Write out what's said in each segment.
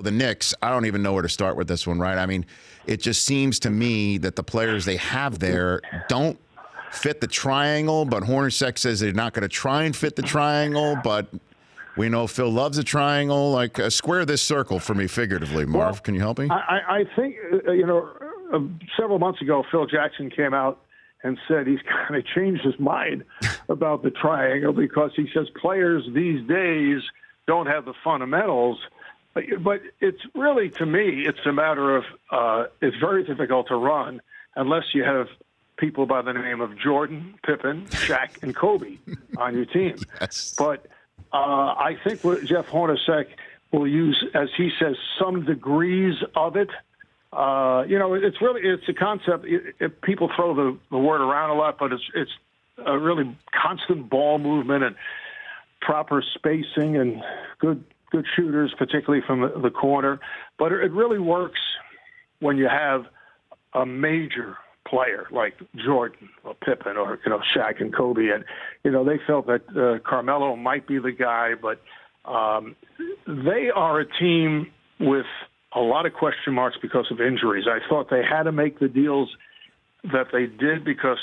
the Knicks, I don't even know where to start with this one, right? I mean, it just seems to me that the players they have there don't fit the triangle, but Hornacek says they're not going to try and fit the triangle, but we know Phil loves a triangle. Like, square this circle for me figuratively, Marv. Well, can you help me? I think, several months ago, Phil Jackson came out and said he's kind of changed his mind about the triangle because he says players these days don't have the fundamentals. But it's really, to me, it's a matter of it's very difficult to run unless you have people by the name of Jordan, Pippen, Shaq, and Kobe on your team. Yes. But I think what Jeff Hornacek will use, as he says, some degrees of it. It's a concept. People throw the word around a lot, but it's a really constant ball movement and proper spacing and good shooters, particularly from the corner. But it really works when you have a major player like Jordan or Pippen or Shaq and Kobe, and they felt that Carmelo might be the guy, but they are a team with a lot of question marks because of injuries. I thought they had to make the deals that they did because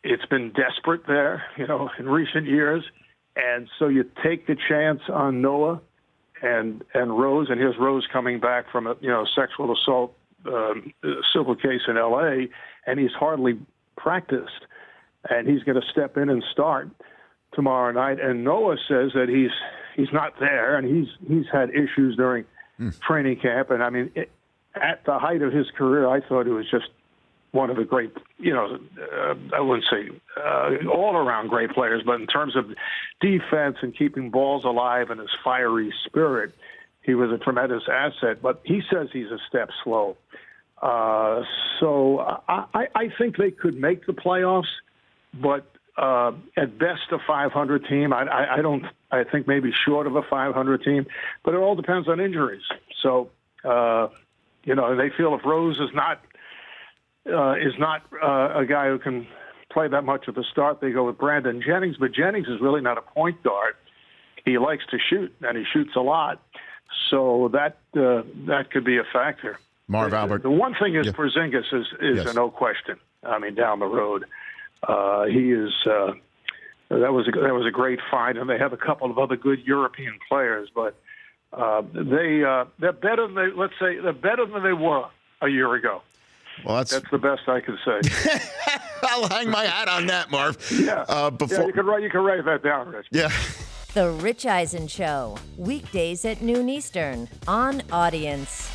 it's been desperate there, in recent years, and so you take the chance on Noah and Rose, and here's Rose coming back from a sexual assault civil case in L.A., and he's hardly practiced, and he's going to step in and start tomorrow night. And Noah says that he's not there, and he's had issues during training camp. And I mean, at the height of his career, I thought it was just one of the great, I wouldn't say all-around great players, but in terms of defense and keeping balls alive and his fiery spirit, he was a tremendous asset. But he says he's a step slow. So I think they could make the playoffs, but at best a 500 team. I think maybe short of a 500 team, but it all depends on injuries. So they feel if Rose is not a guy who can play that much at the start, they go with Brandon Jennings. But Jennings is really not a point guard. He likes to shoot, and he shoots a lot. So that could be a factor. Marv Albert. The one thing is Porzingis is Yes. a no question. I mean, down the road, he is. That was a great find, and they have a couple of other good European players, but they're better than they're better than they were a year ago. Well, that's the best I can say. I'll hang my hat on that, Marv. Yeah. You can write that down, Rich. Yeah. The Rich Eisen Show, weekdays at noon Eastern on Audience.